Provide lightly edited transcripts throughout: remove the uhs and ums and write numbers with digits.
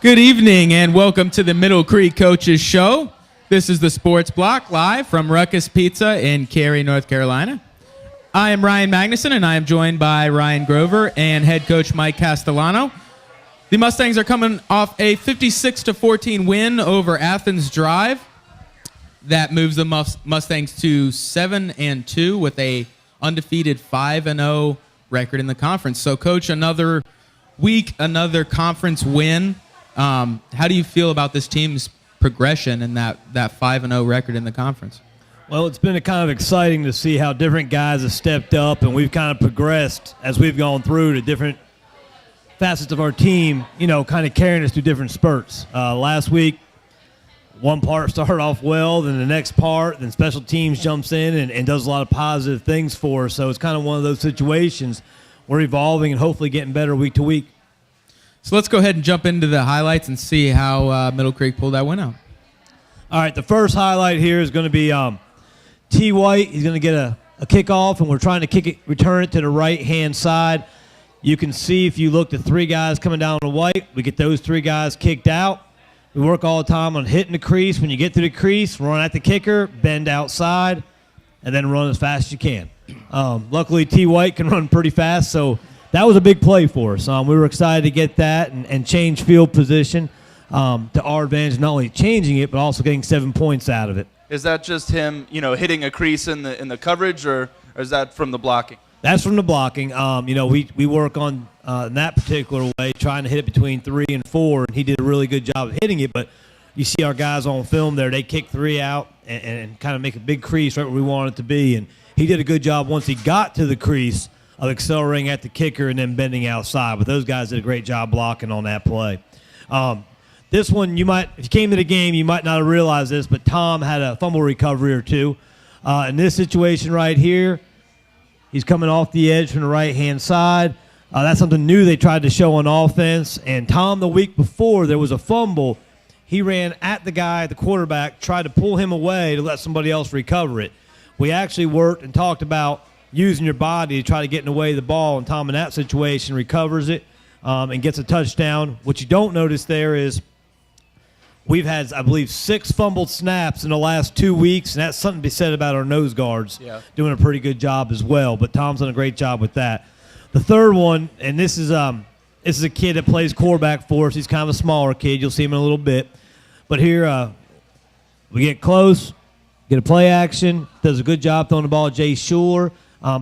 Good evening and welcome to the Middle Creek Coaches Show. This is the Sports Block live from Ruckus Pizza in Cary, North Carolina. I am Ryan Magnuson and I am joined by Ryan Grover and head coach Mike Castellano. The Mustangs are coming off a 56-14 win over Athens Drive. That moves the Mustangs to 7-2 with a undefeated 5-0 record in the conference. So, Coach, another week, another conference win. How do you feel about this team's progression and that 5-0 record in the conference? Well, it's been kind of exciting to see how different guys have stepped up, and we've kind of progressed as we've gone through to different facets of our team, kind of carrying us through different spurts. Last week, one part started off well, then the next part, then special teams jumps in and does a lot of positive things for us. So it's kind of one of those situations. We're evolving and hopefully getting better week to week. So let's go ahead and jump into the highlights and see how Middle Creek pulled that win out. All right, the first highlight here is going to be T. White. He's going to get a kickoff, and we're trying to return it to the right-hand side. You can see if you look at three guys coming down to White, we get those three guys kicked out. We work all the time on hitting the crease. When you get to the crease, run at the kicker, bend outside, and then run as fast as you can. Luckily, T. White can run pretty fast, so that was a big play for us. We were excited to get that and change field position to our advantage, not only changing it, but also getting 7 points out of it. Is that just him, hitting a crease in the coverage, or is that from the blocking? That's from the blocking. We work on in that particular way, trying to hit it between 3 and 4, and he did a really good job of hitting it. But you see our guys on film there, they kick 3 out and kind of make a big crease right where we want it to be. And he did a good job once he got to the crease of accelerating at the kicker and then bending outside. But those guys did a great job blocking on that play. This one, if you came to the game, you might not have realized this, but Tom had a fumble recovery or two. In this situation right here, he's coming off the edge from the right-hand side. That's something new they tried to show on offense. And Tom, the week before, there was a fumble. He ran at the guy, the quarterback, tried to pull him away to let somebody else recover it. We actually worked and talked about using your body to try to get in the way of the ball, and Tom in that situation recovers it and gets a touchdown. What you don't notice there is we've had, I believe, 6 fumbled snaps in the last 2 weeks, and that's something to be said about our nose guards doing a pretty good job as well. But Tom's done a great job with that. The third one, and this is a kid that plays quarterback for us. He's kind of a smaller kid. You'll see him in a little bit. But here we get close, get a play action, does a good job throwing the ball. Jay Schuler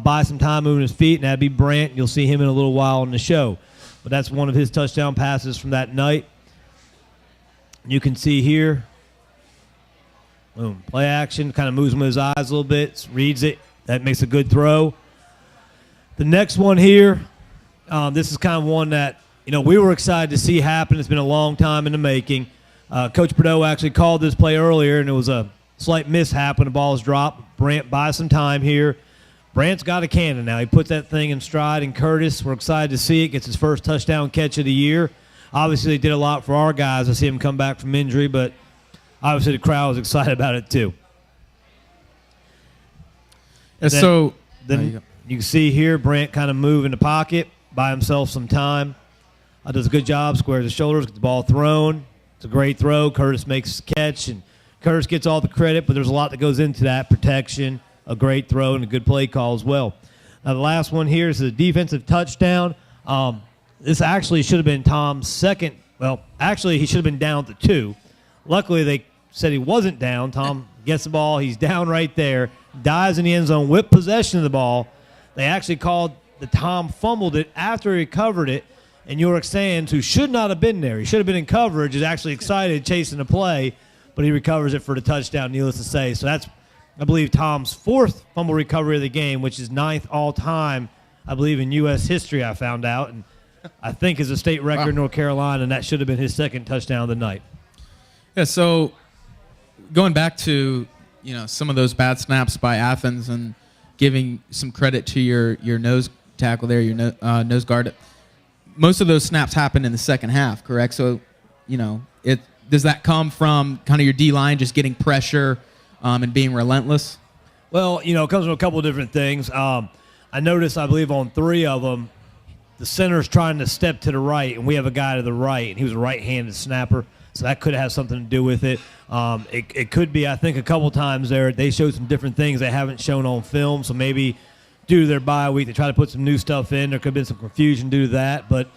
buys some time moving his feet, and that'd be Brant. You'll see him in a little while in the show. But that's one of his touchdown passes from that night. You can see here, boom, play action, kind of moves him with his eyes a little bit, reads it. That makes a good throw. The next one here, this is kind of one that, we were excited to see happen. It's been a long time in the making. Coach Bordeaux actually called this play earlier, and it was a slight mishap when the ball was dropped. Brant buys some time here. Brant's got a cannon now. He puts that thing in stride, and Curtis, we're excited to see it, gets his first touchdown catch of the year. Obviously, they did a lot for our guys to see him come back from injury, but obviously the crowd was excited about it too. Then you can see here Brant kind of move in the pocket, buy himself some time. Does a good job, squares his shoulders, gets the ball thrown. It's a great throw. Curtis makes the catch, and Curtis gets all the credit, but there's a lot that goes into that protection, a great throw, and a good play call as well. Now the last one here is a defensive touchdown. This actually should have been Tom's second. Well, actually, he should have been down to 2. Luckily, they said he wasn't down. Tom gets the ball. He's down right there, dives in the end zone with possession of the ball. They actually called that Tom fumbled it after he recovered it, and Yorick Sands, who should not have been there, he should have been in coverage, is actually excited chasing the play, but he recovers it for the touchdown, needless to say. So that's, I believe, Tom's 4th fumble recovery of the game, which is 9th all-time, I believe, in U.S. history, I found out. And I think is a state record in North Carolina, and that should have been his 2nd touchdown of the night. Yeah, so going back to, some of those bad snaps by Athens and giving some credit to your nose tackle there, your nose guard, most of those snaps happened in the second half, correct? So, does that come from kind of your D-line just getting pressure and being relentless? Well, it comes from a couple of different things. I noticed, I believe, on 3 of them, the center's trying to step to the right, and we have a guy to the right, and he was a right-handed snapper, so that could have something to do with it. It could be, I think, a couple times there they showed some different things they haven't shown on film, so maybe due to their bye week they try to put some new stuff in. There could have been some confusion due to that. But,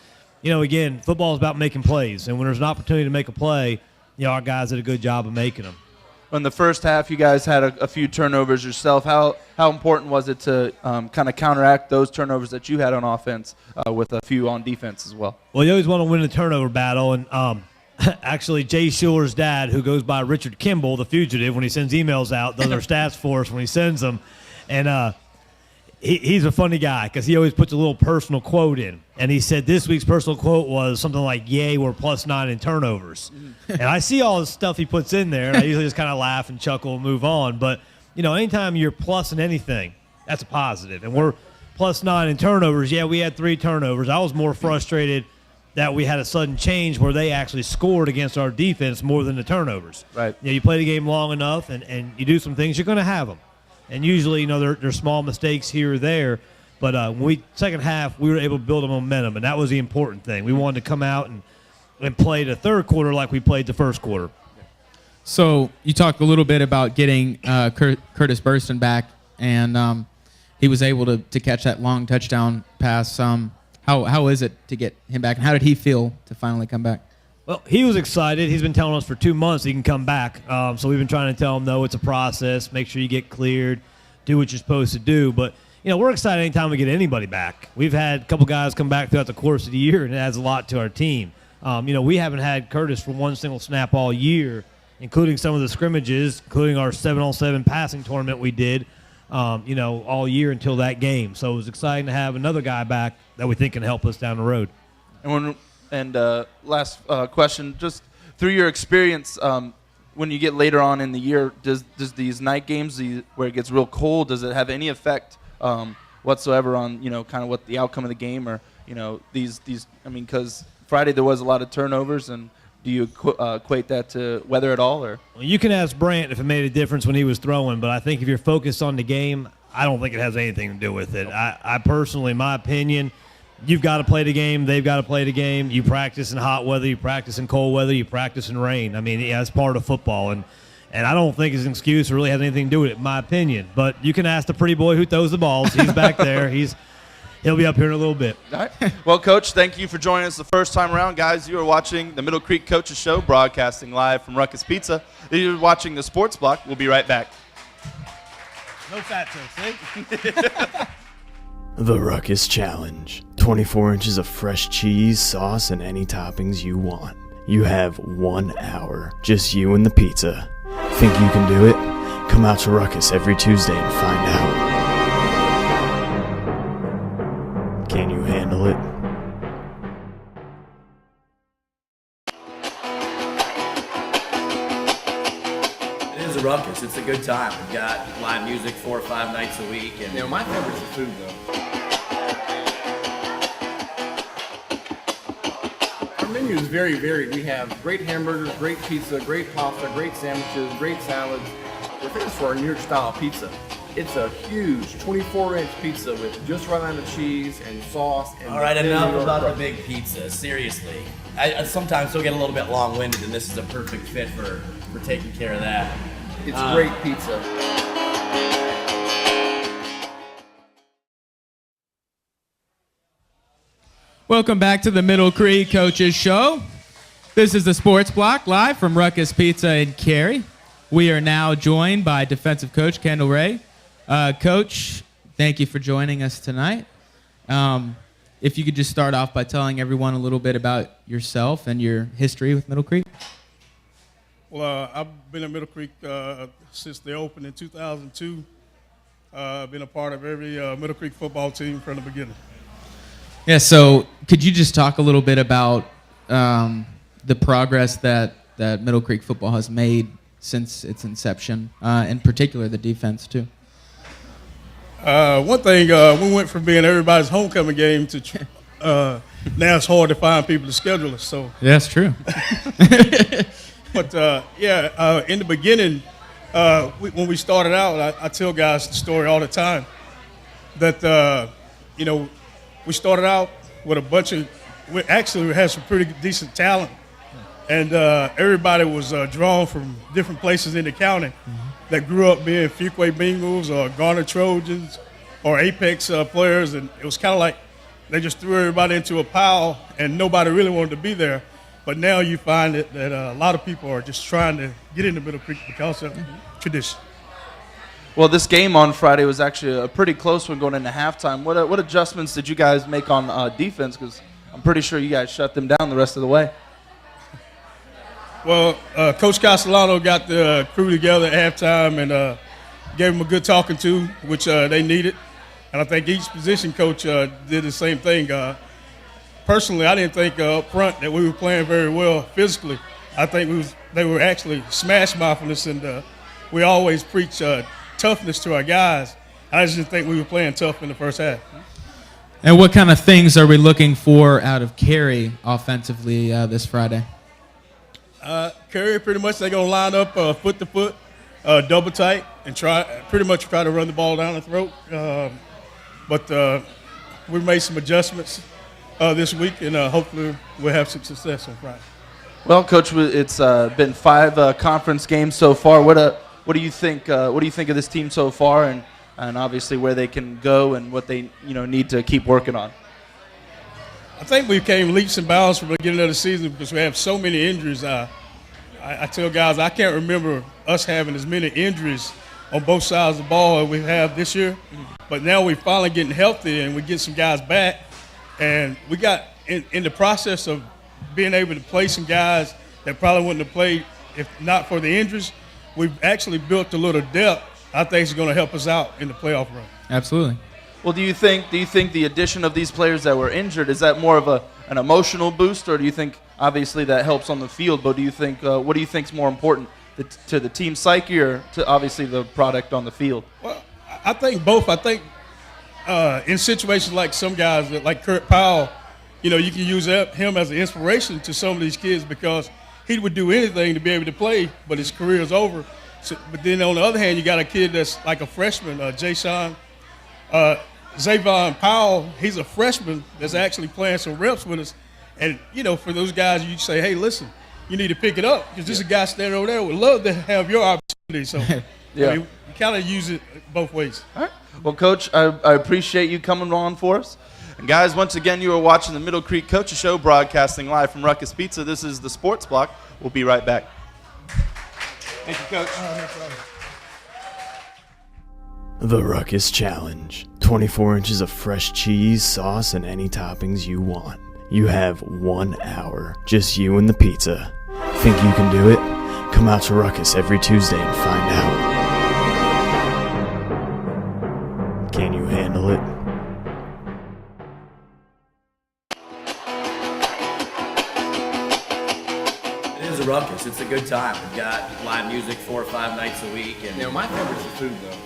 again, football is about making plays, and when there's an opportunity to make a play, our guys did a good job of making them. In the first half, you guys had a few turnovers yourself. How important was it to kind of counteract those turnovers that you had on offense with a few on defense as well? Well, you always want to win the turnover battle, and actually Jay Shuler's dad, who goes by Richard Kimball, the fugitive, when he sends emails out, does our stats for us when he sends them, and he's a funny guy because he always puts a little personal quote in. And he said this week's personal quote was something like, "Yay, we're +9 in turnovers." And I see all the stuff he puts in there, and I usually just kind of laugh and chuckle and move on. But, anytime you're plus in anything, that's a positive. And we're +9 in turnovers. Yeah, we had 3 turnovers. I was more frustrated that we had a sudden change where they actually scored against our defense more than the turnovers. Right. You play the game long enough and you do some things, you're going to have them. And usually, there's small mistakes here or there. But second half, we were able to build a momentum, and that was the important thing. We wanted to come out and play the third quarter like we played the first quarter. So you talked a little bit about getting Curtis Burston back, and he was able to catch that long touchdown pass. How is it to get him back, and how did he feel to finally come back? Well, he was excited. He's been telling us for 2 months he can come back. So we've been trying to tell him, no, it's a process. Make sure you get cleared. Do what you're supposed to do. But, we're excited anytime we get anybody back. We've had a couple guys come back throughout the course of the year, and it adds a lot to our team. We haven't had Curtis for one single snap all year, including some of the scrimmages, including our 7-on-7 passing tournament we did, all year until that game. So it was exciting to have another guy back that we think can help us down the road. Last question, just through your experience, when you get later on in the year, does these night games where it gets real cold, does it have any effect whatsoever on kind of what the outcome of the game or these? I mean, because Friday there was a lot of turnovers, and do you equate that to weather at all? Or well, you can ask Brant if it made a difference when he was throwing, but I think if you're focused on the game, I don't think it has anything to do with it. I personally, in my opinion, you've got to play the game. They've got to play the game. You practice in hot weather. You practice in cold weather. You practice in rain. I mean, it's part of football. And I don't think his excuse really has anything to do with it, in my opinion. But you can ask the pretty boy who throws the balls. He's back there. He'll be up here in a little bit. All right. Well, Coach, thank you for joining us the first time around. Guys, you are watching the Middle Creek Coaches Show, broadcasting live from Ruckus Pizza. You're watching the Sports Block. We'll be right back. No fat see? The Ruckus Challenge. 24 inches of fresh cheese, sauce, and any toppings you want. You have 1 hour. Just you and the pizza. Think you can do it? Come out to Ruckus every Tuesday and find out. Can you handle it? It is a ruckus. It's a good time. We've got live music 4 or 5 nights a week. And my favorite's the food, though. Our menu is very varied. We have great hamburgers, great pizza, great pasta, great sandwiches, great salads. We're famous for our New York style pizza. It's a huge 24-inch pizza with just right amount of cheese and sauce. And all right, enough about the big pizza. Seriously. I sometimes still get a little bit long-winded, and this is a perfect fit for taking care of that. It's great pizza. Welcome back to the Middle Creek Coaches Show. This is the Sports Block live from Ruckus Pizza in Cary. We are now joined by defensive coach Kendall Ray. Coach, thank you for joining us tonight. If you could just start off by telling everyone a little bit about yourself and your history with Middle Creek. Well, I've been at Middle Creek since they opened in 2002. I've been a part of every Middle Creek football team from the beginning. Yeah, so could you just talk a little bit about the progress that Middle Creek football has made since its inception, in particular the defense too? One thing, we went from being everybody's homecoming game to now it's hard to find people to schedule us. So yeah, that's true. But in the beginning, when we started out, I tell guys the story all the time that we started out with a bunch of, we actually had some pretty decent talent. And everybody was drawn from different places in the county that grew up being Fuquay Bengals or Garner Trojans or Apex players. And it was kind of like they just threw everybody into a pile and nobody really wanted to be there. But now you find that a lot of people are just trying to get into Middle Creek because of tradition. Well, this game on Friday was actually a pretty close one going into halftime. What adjustments did you guys make on defense? Because I'm pretty sure you guys shut them down the rest of the way. Well, Coach Castellano got the crew together at halftime and gave them a good talking to, which they needed. And I think each position coach did the same thing. Personally, I didn't think up front that we were playing very well physically. I think they were actually smash-mouthing us, and we always preach toughness to our guys. I just didn't think we were playing tough in the first half. And what kind of things are we looking for out of Carey offensively this Friday? Carey, pretty much they're going to line up foot to foot, double tight, and try to run the ball down the throat. But we made some adjustments this week, and hopefully we'll have some success on Friday. Well, Coach, it's been 5 conference games so far. What do you think? What do you think of this team so far, and obviously where they can go and what they need to keep working on? I think we came leaps and bounds from the beginning of the season because we have so many injuries. I tell guys I can't remember us having as many injuries on both sides of the ball as we have this year. But now we're finally getting healthy and we get some guys back. And we got in the process of being able to play some guys that probably wouldn't have played if not for the injuries. We've actually built a little depth I think is going to help us out in the playoff run. Absolutely. Well, do you think the addition of these players that were injured, is that more of an emotional boost, or do you think obviously that helps on the field, but do you think what do you think is more important, to the team psyche or to obviously the product on the field? Well, I think both. I think in situations like some guys, like Kurt Powell, you can use him as an inspiration to some of these kids because he would do anything to be able to play, but his career is over. So, but then on the other hand, you got a kid that's like a freshman, Jayson. Zavon Powell, he's a freshman that's actually playing some reps with us. And, for those guys, you say, hey, listen, you need to pick it up because this is a guy standing over there would love to have your opportunity. So you kind of use it both ways. All right. Well, Coach, I appreciate you coming on for us. And, guys, once again, you are watching the Middle Creek Coaches Show, broadcasting live from Ruckus Pizza. This is the Sports Block. We'll be right back. Thank you, Coach. The Ruckus Challenge. 24 inches of fresh cheese, sauce, and any toppings you want. You have 1 hour. Just you and the pizza. Think you can do it? Come out to Ruckus every Tuesday and find out. Can you handle it? It is a ruckus. It's a good time. We've got live music 4 or 5 nights a week. And My favorite's the food, though.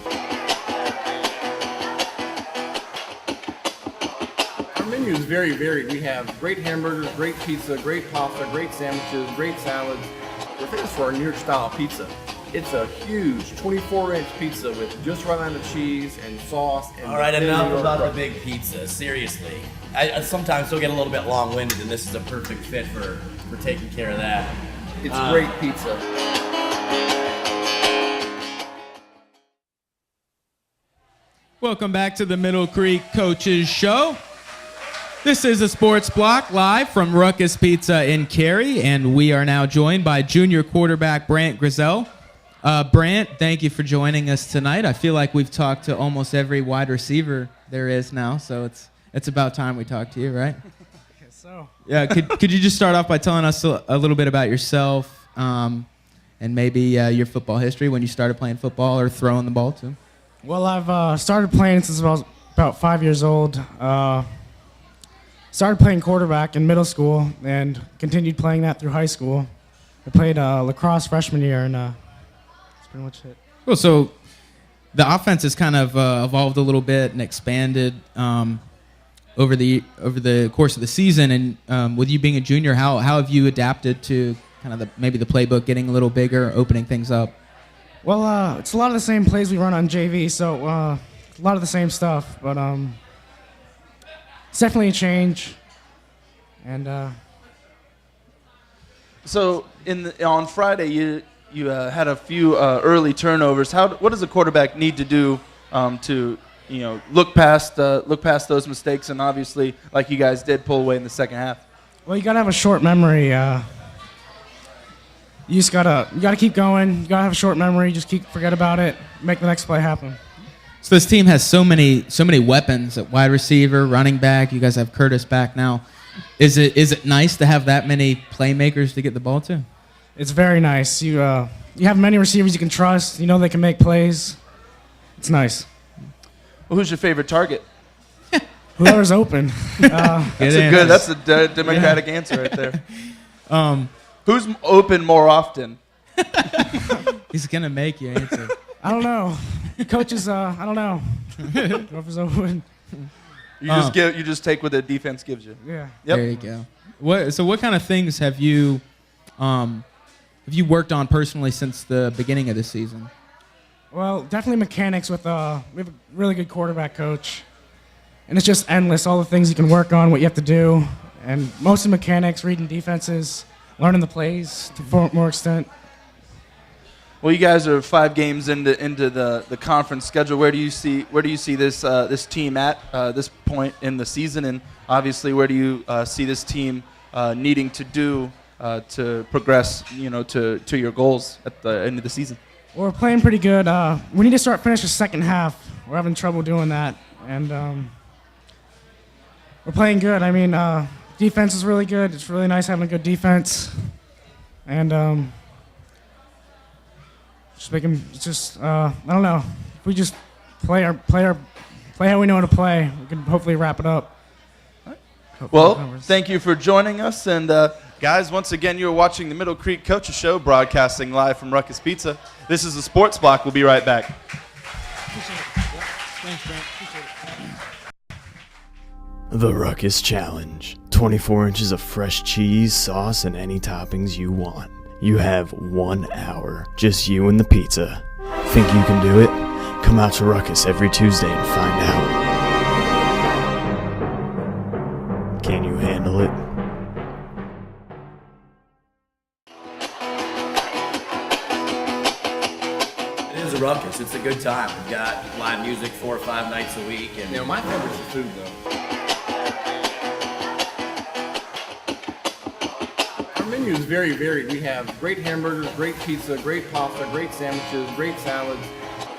Our menu is very varied. We have great hamburgers, great pizza, great pasta, great sandwiches, great salads. We're famous for our New York style pizza. It's a huge 24-inch pizza with just right amount of cheese and sauce. And all right, enough about the big pizza. Seriously, I sometimes still get a little bit long-winded, and this is a perfect fit for taking care of that. It's great pizza. Welcome back to the Middle Creek Coaches Show. This is a Sports Block live from Ruckus Pizza in Cary, and we are now joined by junior quarterback Brant Grisel. Brant, thank you for joining us tonight. I feel like we've talked to almost every wide receiver there is now, so it's about time we talk to you, right? I guess so. Yeah, could you just start off by telling us a little bit about yourself and maybe your football history when you started playing football or throwing the ball too? Well, I've started playing since I was about 5 years old. Started playing quarterback in middle school and continued playing that through high school. I played lacrosse freshman year, and that's pretty much it. Well, so the offense has kind of evolved a little bit and expanded over the course of the season. And with you being a junior, how have you adapted to kind of maybe the playbook getting a little bigger, opening things up? Well, it's a lot of the same plays we run on JV, so a lot of the same stuff, but it's definitely a change. And So on Friday, you had a few early turnovers. What does a quarterback need to do to look past those mistakes and obviously, like you guys did, pull away in the second half? well, you gotta have a short memory. You gotta keep going. You gotta have a short memory. Just forget about it. Make the next play happen. So this team has so many weapons at wide receiver, running back. You guys have Curtis back now. Is it nice to have that many playmakers to get the ball to? It's very nice. You have many receivers you can trust. You know they can make plays. It's nice. Well, who's your favorite target? Whoever's open. That's a democratic answer right there. Who's open more often? He's gonna make you answer. I don't know. Coaches, I don't know. Whoever's open. You just take what the defense gives you. Yeah. Yep. There you go. What kind of things have you worked on personally since the beginning of the season? Well, definitely mechanics we have a really good quarterback coach. And it's just endless, all the things you can work on, what you have to do. And mostly mechanics, reading defenses, learning the plays to more extent. Well, you guys are 5 games into the conference schedule. Where do you see this team at this point in the season, and obviously where do you see this team needing to do to progress, to your goals at the end of the season? Well, we're playing pretty good. We need to finish the second half. We're having trouble doing that, and we're playing good. I mean, defense is really good. It's really nice having a good defense, and I don't know. If we just play how we know how to play, we can hopefully wrap it up. Well, thank you for joining us. And guys, once again, you're watching the Middle Creek Coaches Show, broadcasting live from Ruckus Pizza. This is the Sports Block. We'll be right back. Thanks, Brant. Appreciate it. The Ruckus Challenge. 24 inches of fresh cheese, sauce, and any toppings you want. You have 1 hour, just you and the pizza. Think you can do it? Come out to Ruckus every Tuesday and find out. Can you handle it? It is a ruckus. It's a good time. We've got live music 4 or 5 nights a week. And My favorite's the food, though. Our menu is very varied. We have great hamburgers, great pizza, great pasta, great sandwiches, great salads.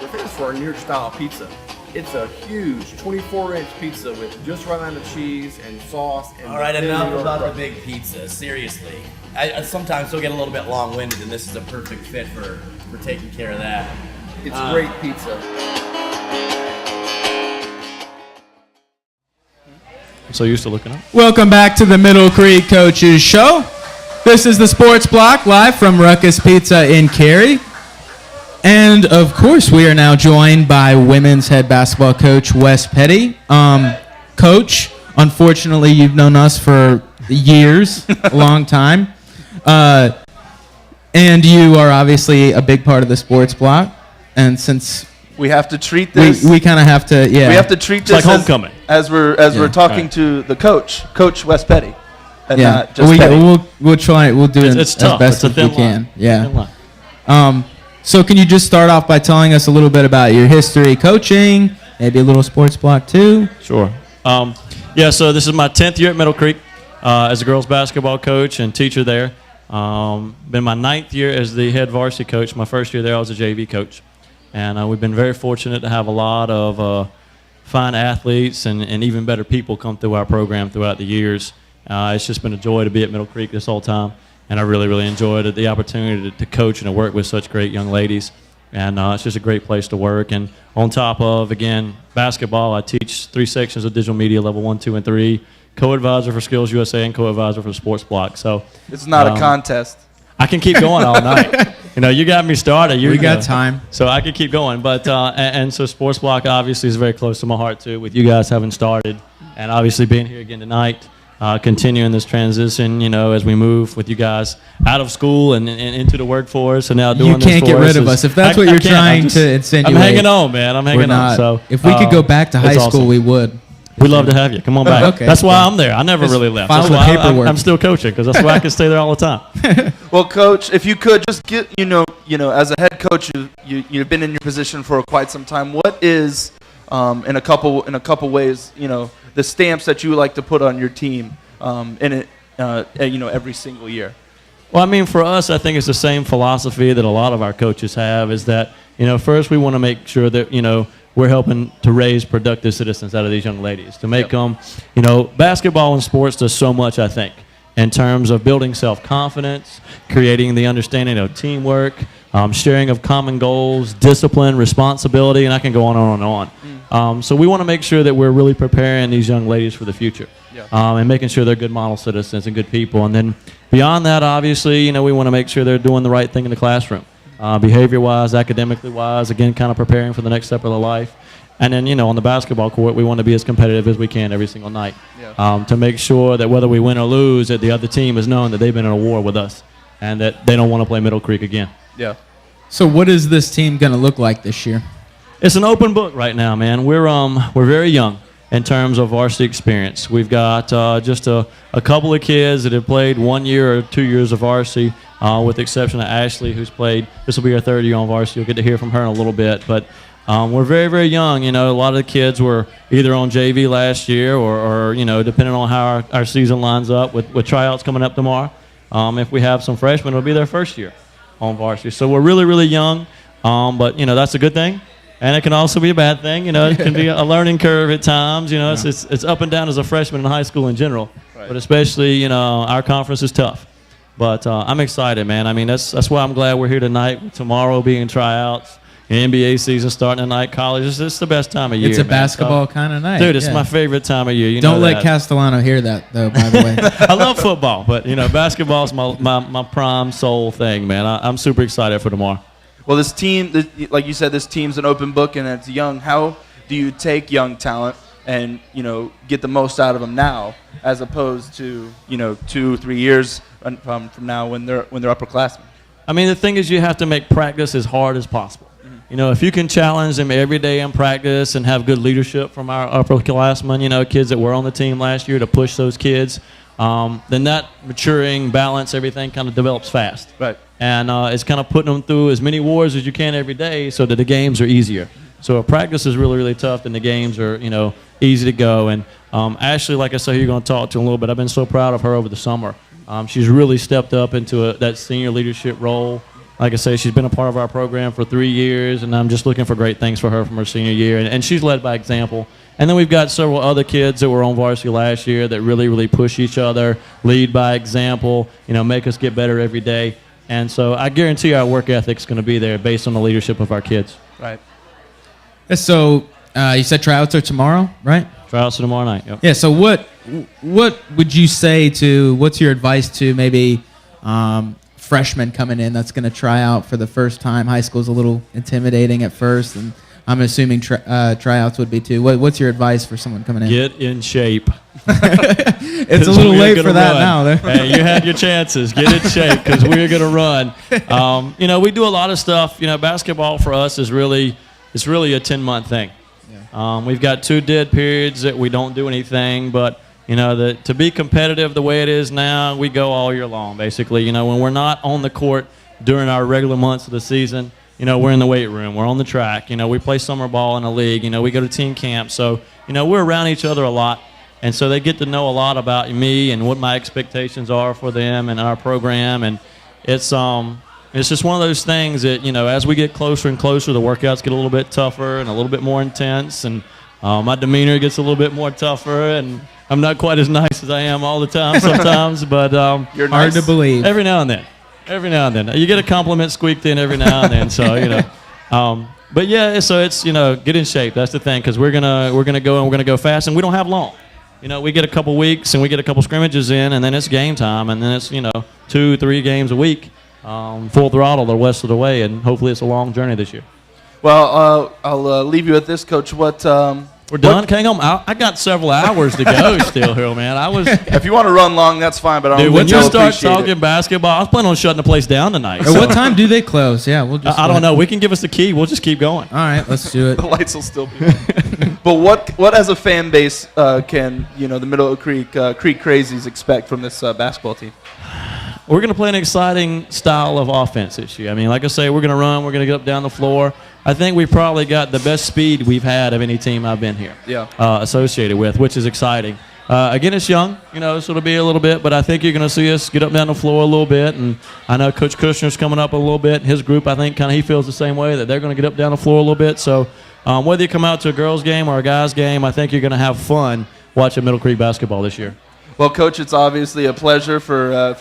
We're famous for our New York style pizza. It's a huge 24-inch pizza with just right amount of cheese and sauce. And all right, enough about the big pizza. Seriously, I sometimes still get a little bit long-winded, and this is a perfect fit for taking care of that. It's great pizza. I'm so used to looking up. Welcome back to the Middle Creek Coaches Show. This is the Sports Block live from Ruckus Pizza in Cary. And, of course, we are now joined by women's head basketball coach Wes Petty. Coach, unfortunately, you've known us for years, a long time. And you are obviously a big part of the Sports Block. And since We have to treat this. we kind of have to, yeah. We have to treat this like homecoming. as we're talking to the Coach Wes Petty, and Yeah, not just Petty. we'll try. We'll do it It's as tough. best It's a as we thin can. line. Yeah. Thin line. So can you just start off by telling us a little bit about your history coaching, maybe a little sports block too? Sure. So this is my 10th year at Middle Creek as a girls basketball coach and teacher there. Been my 9th year as the head varsity coach. My first year there I was a JV coach. And we've been very fortunate to have a lot of fine athletes and even better people come through our program throughout the years. It's just been a joy to be at Middle Creek this whole time. And I really, really enjoyed it, the opportunity to coach and to work with such great young ladies. And it's just a great place to work. And on top of, again, basketball, I teach 3 sections of digital media, level 1, 2, and 3, co-advisor for Skills USA and co-advisor for Sports Block. So It's not a contest. I can keep going all night. You got me started. We got time. So I could keep going. But and so Sports Block obviously is very close to my heart, too, with you guys having started. And obviously being here again tonight. Continuing this transition, as we move with you guys out of school and into the workforce, and now doing this for us. You can't get rid of us if that's what you're trying to insinuate. I'm hanging on, man. I'm hanging on. So if we could go back to high school, awesome. we would. We'd love to have you. Come on back. Okay. That's why I'm there. I never really left. file That's the why paperwork. I'm still coaching, because that's why I can stay there all the time. Well, Coach, if you could just get, as a head coach, you've been in your position for quite some time. What is, in a couple ways, the stamps that you would like to put on your team, every single year? Well, I mean, for us, I think it's the same philosophy that a lot of our coaches have, is that, first we want to make sure that, we're helping to raise productive citizens out of these young ladies, to make them, basketball and sports does so much, I think, in terms of building self-confidence, creating the understanding of teamwork, sharing of common goals, discipline, responsibility, and I can go on and on and on. So we want to make sure that we're really preparing these young ladies for the future, and making sure they're good model citizens and good people. And then beyond that, obviously, we want to make sure they're doing the right thing in the classroom. Behavior-wise, academically-wise, again, kind of preparing for the next step of their life. And then, on the basketball court, we want to be as competitive as we can every single night, to make sure that whether we win or lose, that the other team is known that they've been in a war with us and that they don't want to play Middle Creek again. Yeah. So what is this team going to look like this year? It's an open book right now, man. We're very young in terms of varsity experience. We've got just a couple of kids that have played 1 year or 2 years of varsity, with the exception of Ashley, who's played. This will be her third year on varsity. You'll get to hear from her in a little bit. But we're very, very young. A lot of the kids were either on JV last year or depending on how our season lines up with tryouts coming up tomorrow. If we have some freshmen, it'll be their first year on varsity. So we're really, really young, but, that's a good thing. And it can also be a bad thing. It can be a learning curve at times. It's up and down as a freshman in high school in general. Right. But especially, our conference is tough. But I'm excited, man. I mean, that's why I'm glad we're here tonight. Tomorrow being tryouts, NBA season starting tonight, college. It's the best time of year. It's a man. basketball kind of night. Dude, it's my favorite time of year. Don't let Castellano hear that, though, by the way. I love football, but, basketball's my prime soul thing, man. I'm super excited for tomorrow. Well, this team, like you said, this team's an open book and it's young. How do you take young talent and, get the most out of them now as opposed to, 2-3 years from now when they're upperclassmen? I mean, the thing is you have to make practice as hard as possible. If you can challenge them every day in practice and have good leadership from our upperclassmen, kids that were on the team last year to push those kids, then that maturing, balance, everything kind of develops fast. Right. And it's kind of putting them through as many wars as you can every day so that the games are easier. So if practice is really, really tough, then the games are, easy to go. And Ashley, like I said, you're going to talk to in a little bit. I've been so proud of her over the summer. She's really stepped up into that senior leadership role. Like I say, she's been a part of our program for 3 years, and I'm just looking for great things for her from her senior year. And she's led by example. And then we've got several other kids that were on varsity last year that really, really push each other, lead by example, make us get better every day. And so I guarantee our work ethic's going to be there based on the leadership of our kids. Right. So you said tryouts are tomorrow, right? Tryouts are tomorrow night, yep. Yeah, so what would you say what's your advice to maybe freshmen coming in that's going to try out for the first time? High school's a little intimidating at first, and I'm assuming tryouts would be too. What's your advice for someone coming in? Get in shape. It's a little late for that now. Hey, you had your chances. Get in shape because we're going to run. We do a lot of stuff. Basketball for us is really a 10-month thing. Yeah. We've got 2 dead periods that we don't do anything, but to be competitive the way it is now, we go all year long, basically. When we're not on the court during our regular months of the season, we're in the weight room, we're on the track, we play summer ball in a league, we go to team camp. So, we're around each other a lot. And so they get to know a lot about me and what my expectations are for them and our program. And it's just one of those things that, as we get closer and closer, the workouts get a little bit tougher and a little bit more intense. And my demeanor gets a little bit more tougher. And I'm not quite as nice as I am all the time sometimes, but You're hard nice. to believe. Every now and then. You get a compliment squeaked in every now and then. So, but yeah, so it's, get in shape. That's the thing, because we're gonna go and we're gonna go fast, and we don't have long. We get a couple weeks and we get a couple scrimmages in, and then it's game time, and then it's 2-3 games a week, full throttle the rest of the way, and hopefully it's a long journey this year. Well, I'll leave you with this, Coach. What We're done. Hang on. I got several hours to go still here, man. If you want to run long, that's fine. But Dude, when you start appreciate talking basketball, I was planning on shutting the place down tonight. Or what time do they close? Yeah, we'll just. I don't know. We can give us the key. We'll just keep going. All right, let's do it. The lights will still be on. But what as a fan base can the Middle Creek Crazies expect from this basketball team? We're going to play an exciting style of offense this year. I mean, like I say, we're going to run. We're going to get up down the floor. I think we've probably got the best speed we've had of any team I've been here associated with, which is exciting. Again, it's young, so it'll be a little bit, but I think you're going to see us get up and down the floor a little bit. And I know Coach Kushner's coming up a little bit. His group, I think, he feels the same way, that they're going to get up and down the floor a little bit. So whether you come out to a girls' game or a guys' game, I think you're going to have fun watching Middle Creek basketball this year. Well, Coach, it's obviously a pleasure for.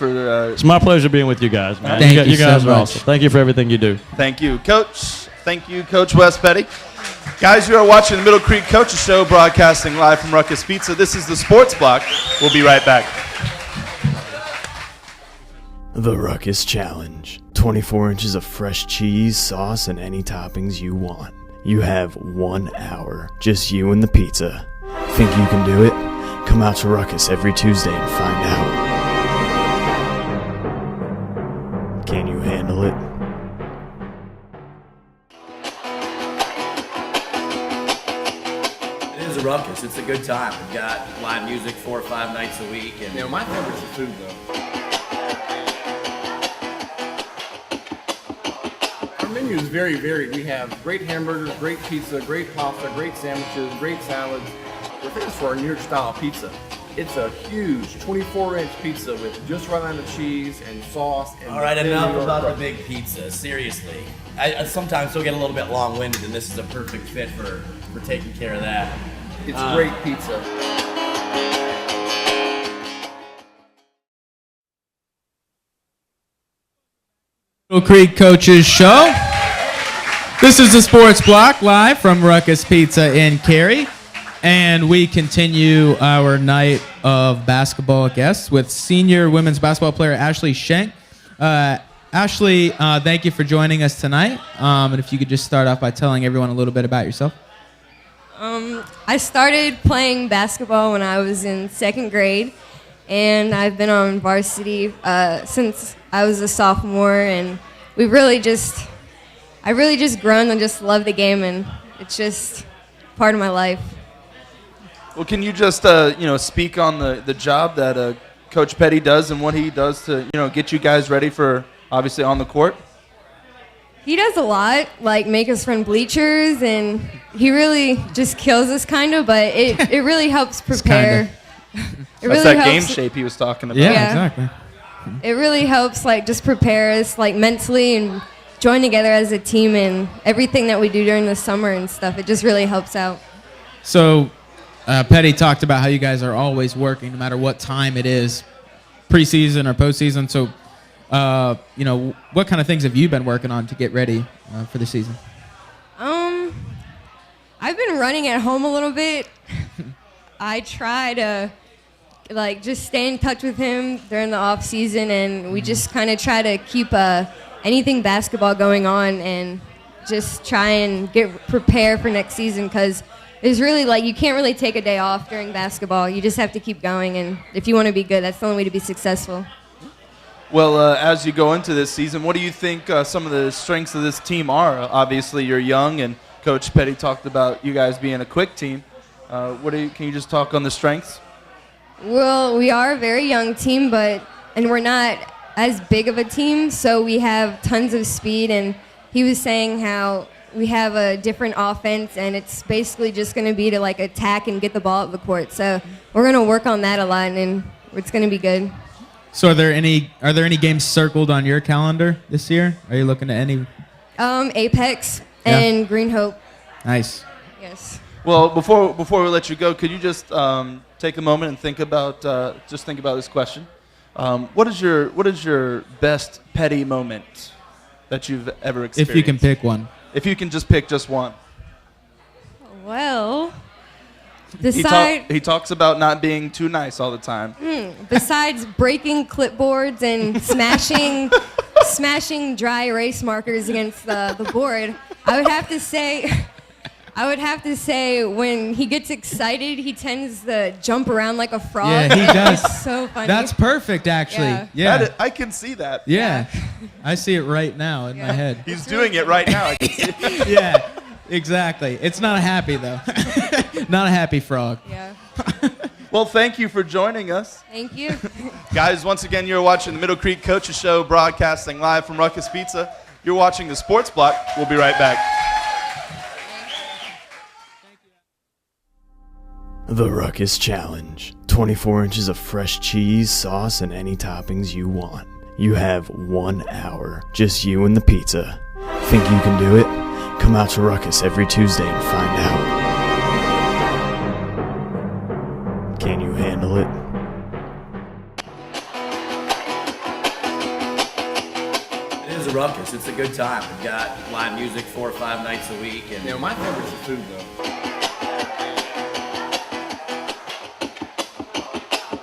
It's my pleasure being with you guys, man. Thank you guys so are much. awesome. Thank you for everything you do. Thank you, Coach. Thank you, Coach Wes Petty. Guys, you are watching the Middle Creek Coaches Show, broadcasting live from Ruckus Pizza. This is the Sports Block. We'll be right back. The Ruckus Challenge. 24 inches of fresh cheese, sauce, and any toppings you want. You have 1 hour. Just you and the pizza. Think you can do it? Come out to Ruckus every Tuesday and find out. Can you handle it? It is a ruckus. It's a good time. We've got live music 4 or 5 nights a week. And My favorite's the food, though. Our menu is very varied. We have great hamburgers, great pizza, great pasta, great sandwiches, great salads. We're famous for our New York style pizza. It's a huge 24-inch pizza with just right amount of cheese and sauce. And all right, thin enough New York about the crust. big pizza. Seriously, I sometimes still get a little bit long-winded, and this is a perfect fit for taking care of that. It's great pizza. Middle Creek Coaches Show. This is the Sports Block live from Ruckus Pizza in Cary. And we continue our night of basketball guests with senior women's basketball player Ashley Shenk. Ashley, thank you for joining us tonight. And if you could just start off by telling everyone a little bit about yourself. I started playing basketball when I was in 2nd grade, and I've been on varsity since I was a sophomore, and I really just grown and just love the game, and it's just part of my life. Well, can you just speak on the job that Coach Petty does and what he does to get you guys ready for obviously on the court? He does a lot, like make us run bleachers, and he really just kills us kind of, but it really helps prepare. That's that game shape he was talking about. Yeah, exactly. It really helps just prepare us mentally and join together as a team, and everything that we do during the summer and stuff. It just really helps out. So Petty talked about how you guys are always working no matter what time it is, preseason or postseason. So what kind of things have you been working on to get ready for the season? I've been running at home a little bit. I try to just stay in touch with him during the off season, and we just kind of try to keep anything basketball going on and just try and get prepared for next season, because it's really you can't really take a day off during basketball. You just have to keep going, and if you want to be good, that's the only way to be successful. Well, as you go into this season, what do you think some of the strengths of this team are? Obviously, you're young, and Coach Petty talked about you guys being a quick team. Can you just talk on the strengths? Well, we are a very young team, and we're not as big of a team, so we have tons of speed, and he was saying how we have a different offense, and it's basically just going to be to attack and get the ball up the court. So we're going to work on that a lot, and it's going to be good. So are there any games circled on your calendar this year? Are you looking at any? Apex and Green Hope. Nice. Yes. Well, before we let you go, could you just take a moment and think about this question? What is your best Petty moment that you've ever experienced? If you can pick one. If you can just pick just one. Well, he talks about not being too nice all the time. Besides breaking clipboards and smashing dry erase markers against the board, I would have to say I would have to say when he gets excited, he tends to jump around like a frog. Yeah, he does. It's so funny. That's perfect, actually. Yeah. Yeah. I can see that. Yeah. I see it right now in my head. He's doing it right now. I can see it. Yeah, exactly. It's not happy, though. Not a happy frog. Yeah. Well, thank you for joining us. Thank you. Guys, once again, you're watching the Middle Creek Coaches Show, broadcasting live from Ruckus Pizza. You're watching the Sports Block. We'll be right back. The Ruckus Challenge. 24 inches of fresh cheese, sauce, and any toppings you want. You have 1 hour. Just you and the pizza. Think you can do it? Come out to Ruckus every Tuesday and find out. Can you handle it? It is a ruckus. It's a good time. We've got live music 4 or 5 nights a week. And You know, my favorite's the food, though.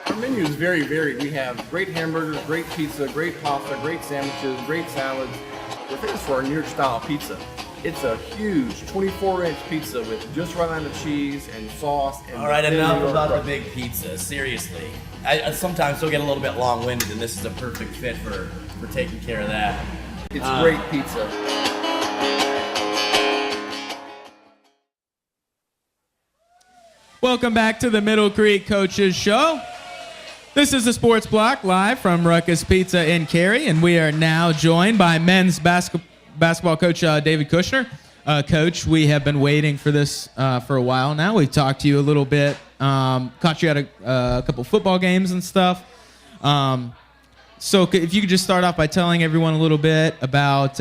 Our menu is very varied. We have great hamburgers, great pizza, great pasta, great sandwiches, great salads. We're famous for our New York style pizza. It's a huge 24-inch pizza with just right amount of cheese and sauce. And all right, thin New enough York about the crust. big pizza. Seriously, I sometimes still get a little bit long-winded, and this is a perfect fit for taking care of that. It's great pizza. Welcome back to the Middle Creek Coaches Show. This is the Sports Block live from Ruckus Pizza in Cary, and we are now joined by men's basketball coach David Kushner. Coach, we have been waiting for this for a while now. We've talked to you a little bit, caught you at a couple football games and stuff. So if you could just start off by telling everyone a little bit about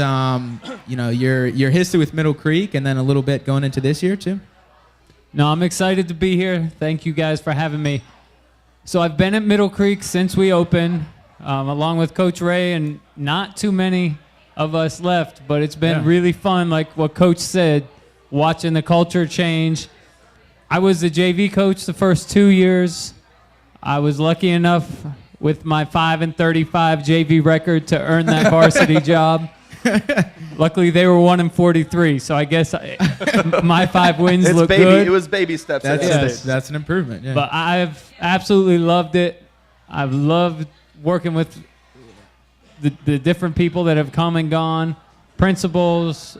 your history with Middle Creek, and then a little bit going into this year too. No, I'm excited to be here. Thank you guys for having me. So I've been at Middle Creek since we opened, along with Coach Ray, and not too many of us left, but it's been really fun, like what Coach said, watching the culture change. I was the JV coach the first 2 years. I was lucky enough with my 5-35 JV record to earn that varsity job. Luckily, they were 1-43, so I guess my 5 wins look good. It was baby steps. That's an improvement. Yeah. But I've absolutely loved it. I've loved working with the different people that have come and gone, principals,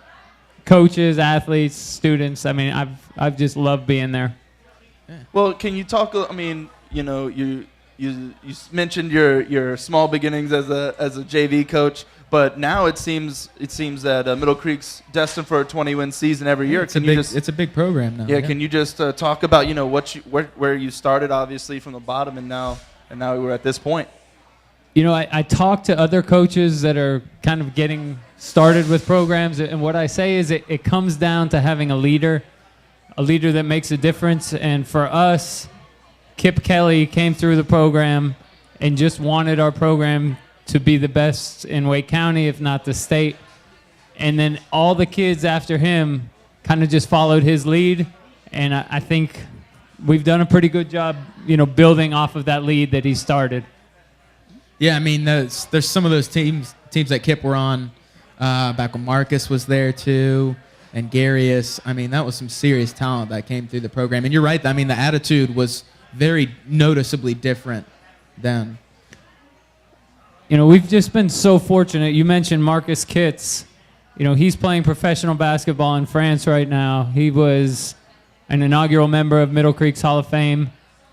coaches, athletes, students. I mean, I've just loved being there. Well, can you talk? I mean, you mentioned your small beginnings as a JV coach, but now it seems that Middle Creek's destined for a 20-win season every year. It's a big program now. Yeah, can you just talk about where you started, obviously from the bottom, and now we're at this point. I talk to other coaches that are kind of getting started with programs, and what I say is it comes down to having a leader that makes a difference. And for us, Kip Kelly came through the program and just wanted our program to be the best in Wake County, if not the state. And then all the kids after him kind of just followed his lead. And I think we've done a pretty good job, building off of that lead that he started. Yeah, I mean, there's some of those teams that Kip were on back when Marcus was there too, and Garius. I mean, that was some serious talent that came through the program. And you're right. I mean, the attitude was very noticeably different then. We've just been so fortunate. You mentioned Marcus Kitts. He's playing professional basketball in France right now. He was an inaugural member of Middle Creek's Hall of Fame.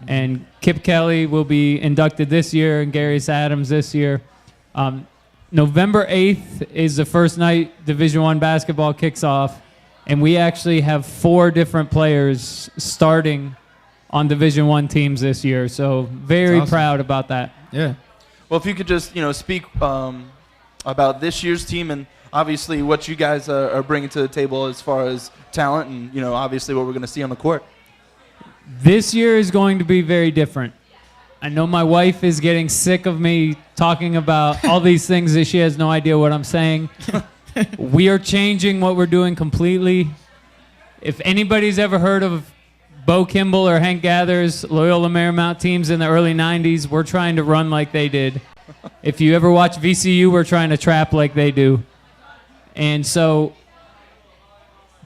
And Kip Kelly will be inducted this year, and Garius Adams this year. November 8th is the first night Division I basketball kicks off, and we actually have 4 different players starting on Division I teams this year. So very proud about that. Yeah. Well, if you could just speak about this year's team and obviously what you guys are bringing to the table as far as talent and obviously what we're going to see on the court. This year is going to be very different. I know my wife is getting sick of me talking about all these things that she has no idea what I'm saying. We are changing what we're doing completely. If anybody's ever heard of Bo Kimball or Hank Gathers, Loyola Marymount teams in the early 90s, we're trying to run like they did. If you ever watch VCU, we're trying to trap like they do. And so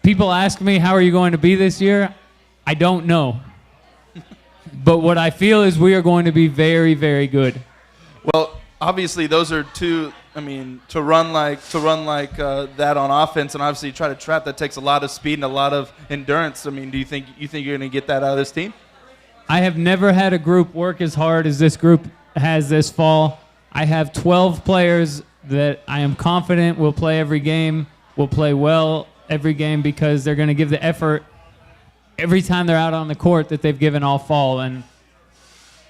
people ask me, how are you going to be this year? I don't know. But what I feel is we are going to be very, very good. Well, obviously those are two. I mean, to run like that on offense, and obviously try to trap, that takes a lot of speed and a lot of endurance. I mean, do you think you're going to get that out of this team? I have never had a group work as hard as this group has this fall. I have 12 players that I am confident will play every game, will play well every game, because they're going to give the effort every time they're out on the court that they've given all fall. And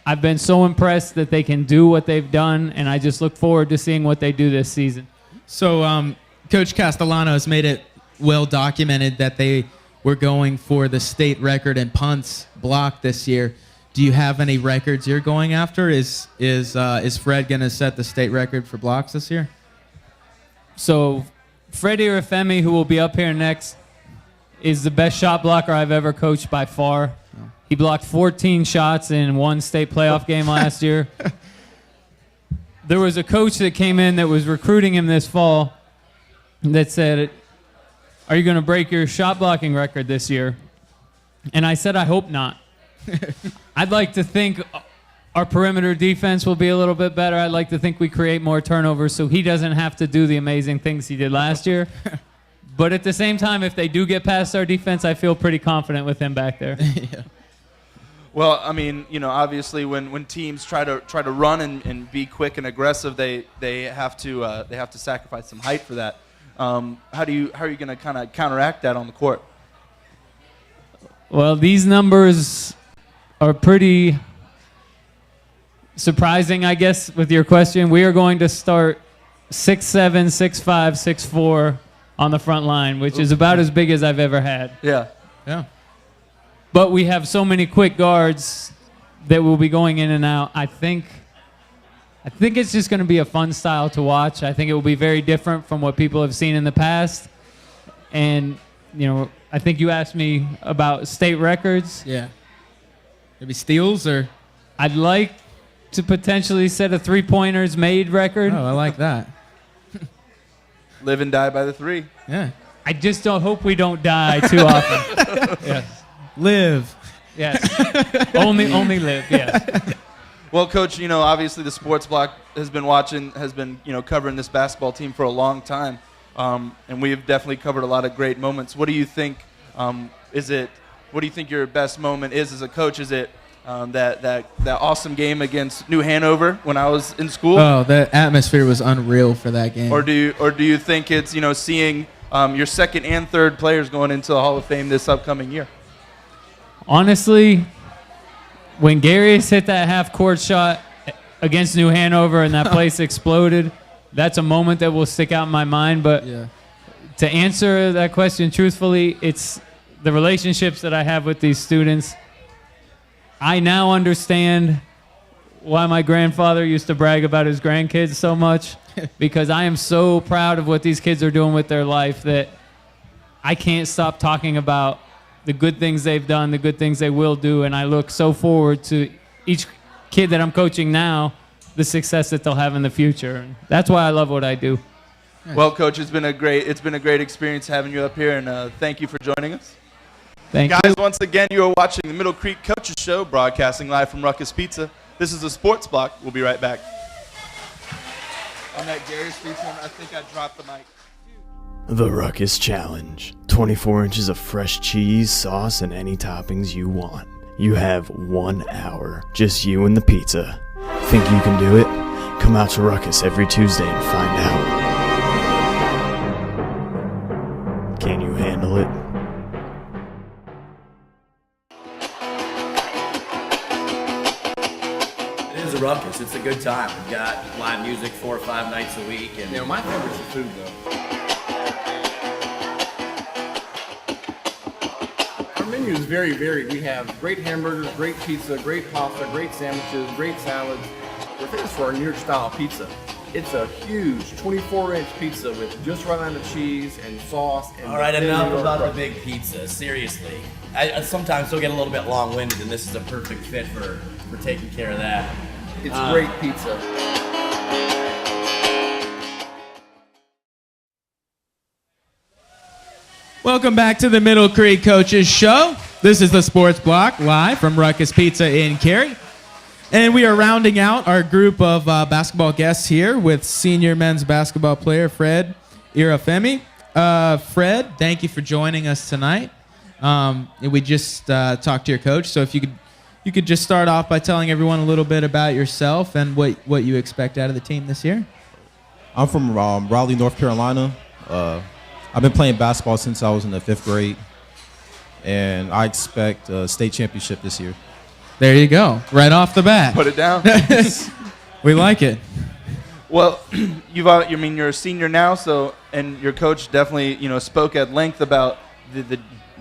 I've been so impressed that they can do what they've done, and I just look forward to seeing what they do this season. So Coach Castellano has made it well documented that they were going for the state record in punts blocked this year. Do you have any records you're going after? Is Fred going to set the state record for blocks this year? So Fred Iruafemi, who will be up here next, is the best shot blocker I've ever coached by far. He blocked 14 shots in one state playoff game last year. There was a coach that came in that was recruiting him this fall that said, are you going to break your shot blocking record this year? And I said, I hope not. I'd like to think our perimeter defense will be a little bit better. I'd like to think we create more turnovers so he doesn't have to do the amazing things he did last year. But at the same time, if they do get past our defense, I feel pretty confident with him back there. Yeah. Well, I mean, obviously when teams try to run and be quick and aggressive, they have to sacrifice some height for that. How are you going to kind of counteract that on the court? Well, these numbers are pretty surprising, I guess, with your question. We are going to start 6'7", 6'5", 6'4" on the front line, which is about as big as I've ever had. Yeah. But we have so many quick guards that will be going in and out. I think it's just going to be a fun style to watch. I think it will be very different from what people have seen in the past. And, I think you asked me about state records. Yeah. Maybe steals or? I'd like to potentially set a three-pointers made record. Oh, I like that. Live and die by the three. Yeah. I just don't hope we don't die too often. Yes. Live. Yes. only live. Yes. Well, Coach, obviously the Sports Block has been covering this basketball team for a long time, and we've definitely covered a lot of great moments. What do you think? What do you think your best moment is as a coach? Is it that awesome game against New Hanover when I was in school? Oh, the atmosphere was unreal for that game. Or do you think it's seeing your second and third players going into the Hall of Fame this upcoming year? Honestly, when Garius hit that half-court shot against New Hanover and that place exploded, that's a moment that will stick out in my mind. But to answer that question truthfully, it's the relationships that I have with these students. I now understand why my grandfather used to brag about his grandkids so much, because I am so proud of what these kids are doing with their life that I can't stop talking about the good things they've done, the good things they will do, and I look so forward to each kid that I'm coaching now, the success that they'll have in the future. And that's why I love what I do. Well, Coach, it's been a great experience having you up here, and thank you for joining us. Thank you. Guys, once again, you are watching the Middle Creek Coaches Show, broadcasting live from Ruckus Pizza. This is the Sports Block. We'll be right back. On that Gary's speech, I think I dropped the mic. The Ruckus Challenge. 24 inches of fresh cheese, sauce, and any toppings you want. You have 1 hour. Just you and the pizza. Think you can do it? Come out to Ruckus every Tuesday and find out. Can you handle it? It is a ruckus. It's a good time. We've got live music 4 or 5 nights a week. And My favorite's the food, though. Our menu is very varied. We have great hamburgers, great pizza, great pasta, great sandwiches, great salads. We're famous for our New York style pizza. It's a huge 24-inch pizza with just right amount of cheese and sauce. And all right, enough about the big pizza. Seriously, I sometimes still get a little bit long-winded, and this is a perfect fit for taking care of that. It's great pizza. Welcome back to the Middle Creek Coaches Show. This is the Sports Block live from Ruckus Pizza in Cary. And we are rounding out our group of basketball guests here with senior men's basketball player Fred Iruafemi. Fred, thank you for joining us tonight. We just talked to your coach, so if you could just start off by telling everyone a little bit about yourself and what you expect out of the team this year. I'm from Raleigh, North Carolina. I've been playing basketball since I was in the 5th grade, and I expect a state championship this year. There you go, right off the bat. Put it down. We like it. Well, you're a senior now, so and your coach definitely spoke at length about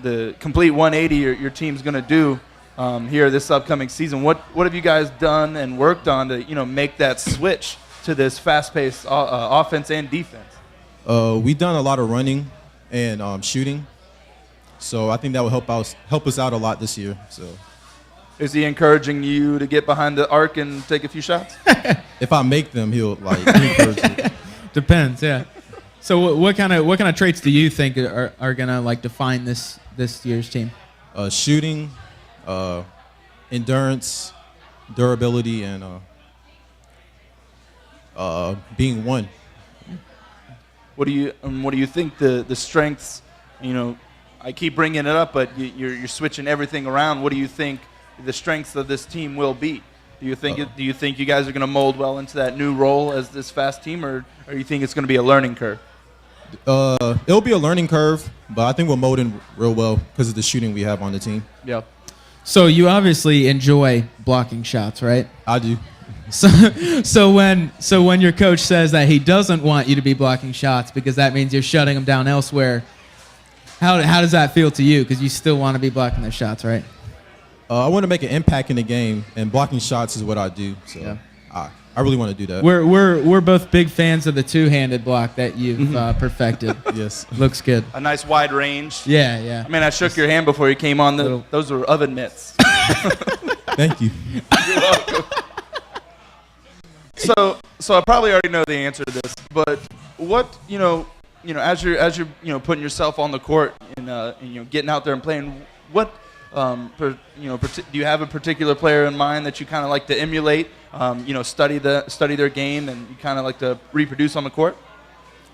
the complete 180 your team's going to do here this upcoming season. What have you guys done and worked on to make that switch to this fast-paced offense and defense? We've done a lot of running and shooting, so I think that will help us out a lot this year. So, is he encouraging you to get behind the arc and take a few shots? If I make them, he'll encourage me. Depends, yeah. So what kind of traits do you think are gonna define this year's team? Shooting, endurance, durability, and being one. What do you think the strengths? I keep bringing it up, but you're switching everything around. What do you think the strengths of this team will be? Do you think you guys are going to mold well into that new role as this fast team, or you think it's going to be a learning curve? It'll be a learning curve, but I think we'll mold in real well because of the shooting we have on the team. Yeah. So you obviously enjoy blocking shots, right? I do. So when your coach says that he doesn't want you to be blocking shots because that means you're shutting them down elsewhere, how does that feel to you? Because you still want to be blocking their shots, right? I want to make an impact in the game, and blocking shots is what I do. So yeah. I really want to do that. We're both big fans of the two-handed block that you've perfected. Yes, looks good. A nice wide range. Yeah, yeah. I mean, I shook your hand before you came on. Those were oven mitts. Thank you. You're welcome. So I probably already know the answer to this, but what as you're putting yourself on the court and getting out there and playing, what do you have a particular player in mind that you kind of like to emulate? Study their game and you kind of like to reproduce on the court.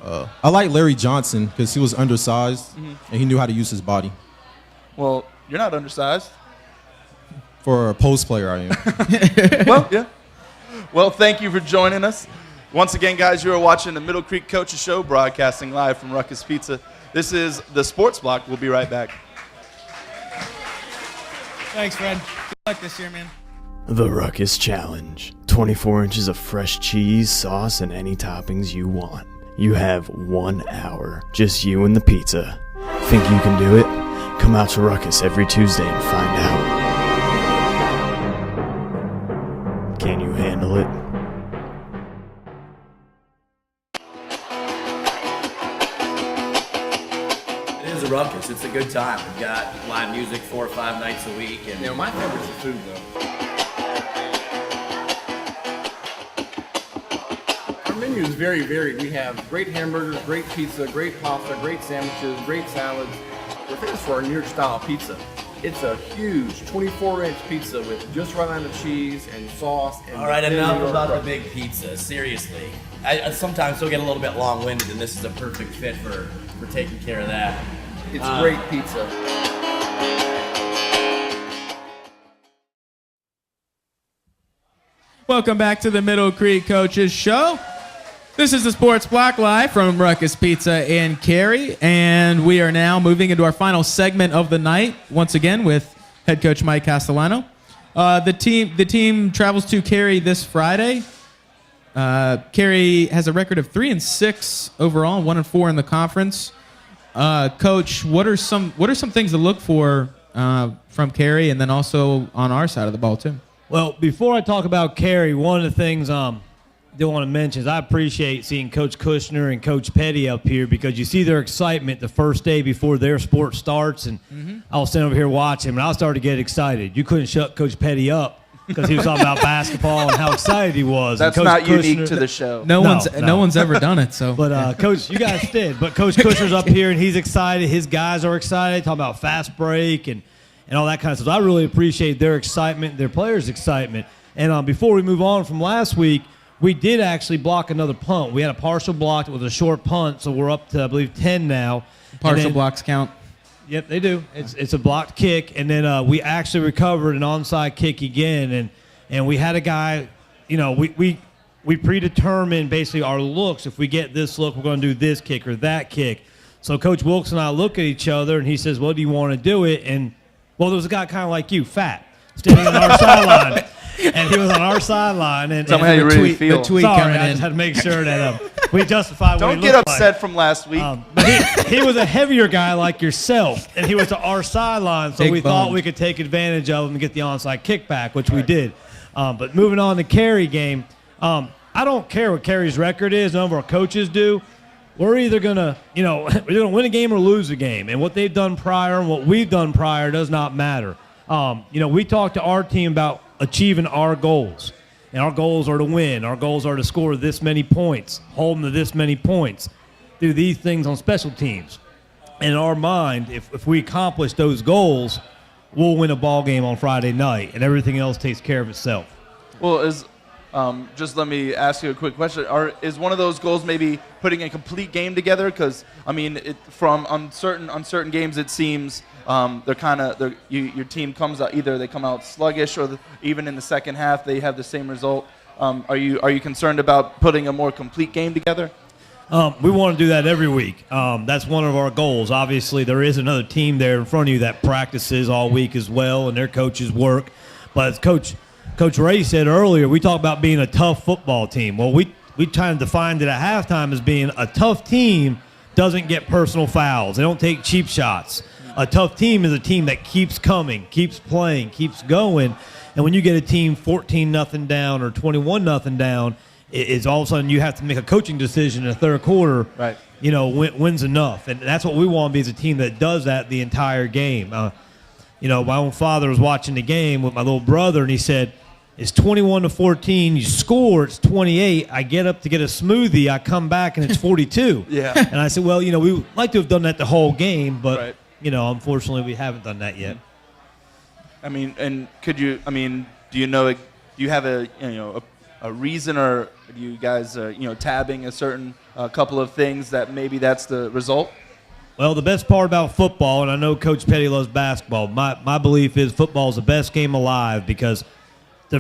I like Larry Johnson because he was undersized and he knew how to use his body. Well, you're not undersized. For a post player, I am. Well, yeah. Well, thank you for joining us. Once again, guys, you are watching the Middle Creek Coaches Show, broadcasting live from Ruckus Pizza. This is the Sports Block. We'll be right back. Thanks, Fred. Good luck this year, man. The Ruckus Challenge. 24 inches of fresh cheese, sauce, and any toppings you want. You have 1 hour. Just you and the pizza. Think you can do it? Come out to Ruckus every Tuesday and find out. Can you handle it? It is a ruckus. It's a good time. We've got live music 4 or 5 nights a week. And My favorite's the food, though. Our menu is very varied. We have great hamburgers, great pizza, great pasta, great sandwiches, great salads. We're famous for our New York style pizza. It's a huge 24-inch pizza with just right amount of cheese and sauce. And all right, enough about the big pizza. Seriously. I sometimes still get a little bit long-winded, and this is a perfect fit for taking care of that. It's great pizza. Welcome back to the Middle Creek Coaches Show. This is the Sports Block live from Ruckus Pizza in Cary, and we are now moving into our final segment of the night, once again with head coach Mike Castellano. The team travels to Cary this Friday. Cary has a record of 3-6 overall, 1-4 in the conference. Coach, what are some things to look for from Cary, and then also on our side of the ball too? Well, before I talk about Cary, one of the things do want to mention is I appreciate seeing Coach Kushner and Coach Petty up here because you see their excitement the first day before their sport starts, and I was sitting over here watching, and I started to get excited. You couldn't shut Coach Petty up because he was talking about basketball and how excited he was. That's not unique to the show. No one's ever done it. So, but Coach, you guys did. But Coach Kushner's up here and he's excited. His guys are excited. Talking about fast break and all that kind of stuff. I really appreciate their excitement, their players' excitement. And before we move on from last week, we did actually block another punt. We had a partial block. It was a short punt, so we're up to, I believe, 10 now. Partial blocks count. Yep, they do. It's a blocked kick, and then we actually recovered an onside kick again, and we had a guy, we predetermined basically our looks. If we get this look, we're going to do this kick or that kick. So Coach Wilkes and I look at each other, and he says, "Well, do you want to do it?" And well, there was a guy kind of like you, fat, standing on our sideline. And he was on our sideline. And tell me how you really feel. The tweet Sorry, coming I just had to make sure that we justified what he Don't get looked upset like. from last week. But he was a heavier guy like yourself, and he was to our sideline, so Big we thought boned. we could take advantage of him and get the onside kickback, which we did. But moving on to Carey game, I don't care what Carey's record is. None of our coaches do. We're either gonna, we're gonna win a game or lose a game, and what they've done prior and what we've done prior does not matter. We talked to our team about achieving our goals, and our goals are to win. Our goals are to score this many points, hold them to this many points, do these things on special teams. In our mind, if we accomplish those goals, we'll win a ball game on Friday night, and everything else takes care of itself. Well, just let me ask you a quick question. Is one of those goals maybe putting a complete game together? Because on certain games, it seems your team comes out, either they come out sluggish or even in the second half they have the same result. Are you concerned about putting a more complete game together? We want to do that every week. That's one of our goals. Obviously, there is another team there in front of you that practices all week as well, and their coaches work. But as Coach Ray said earlier, we talk about being a tough football team. Well, we kind of defined it at halftime as being a tough team doesn't get personal fouls. They don't take cheap shots. A tough team is a team that keeps coming, keeps playing, keeps going. And when you get a team 14-0 down or 21-0 down, it's all of a sudden you have to make a coaching decision in the third quarter. Right. When's enough? And that's what we want to be, as a team that does that the entire game. My own father was watching the game with my little brother, and he said, it's 21-14. You score, it's 28. I get up to get a smoothie. I come back, and it's 42. Yeah. And I said, well, we would like to have done that the whole game, but, right. Unfortunately, we haven't done that yet. Do you have a reason, or do you guys, tabbing a certain couple of things that maybe that's the result? Well, the best part about football, and I know Coach Petty loves basketball, my belief is football is the best game alive, because the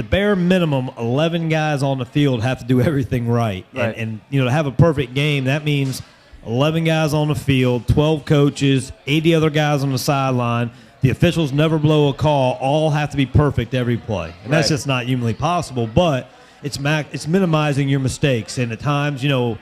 bare minimum 11 guys on the field have to do everything right. Right. And to have a perfect game, that means 11 guys on the field, 12 coaches, 80 other guys on the sideline. The officials never blow a call. All have to be perfect every play. And that's just not humanly possible, but it's minimizing your mistakes. And at times, a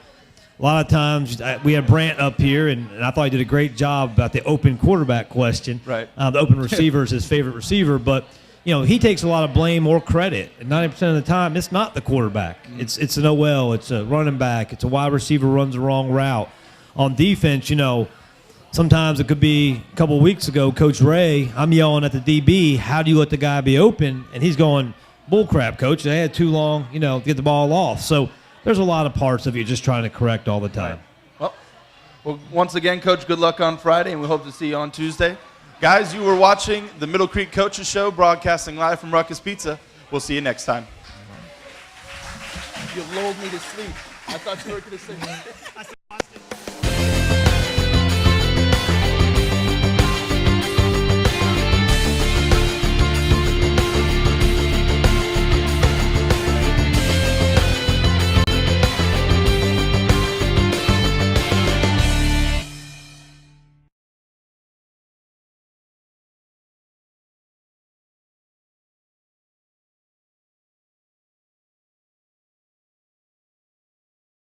lot of times, we had Brant up here, and I thought he did a great job about the open quarterback question. Right. The open receiver is his favorite receiver, but he takes a lot of blame or credit. And 90% of the time, it's not the quarterback. Mm-hmm. It's an OL. It's a running back. It's a wide receiver runs the wrong route. On defense, sometimes it could be a couple of weeks ago, Coach Ray, I'm yelling at the DB, how do you let the guy be open? And he's going, bullcrap, Coach. They had too long, to get the ball off. So there's a lot of parts of you just trying to correct all the time. Right. Well, once again, Coach, good luck on Friday, and we hope to see you on Tuesday. Guys, you were watching the Middle Creek Coaches Show, broadcasting live from Ruckus Pizza. We'll see you next time. You lulled me to sleep. I thought you were going to say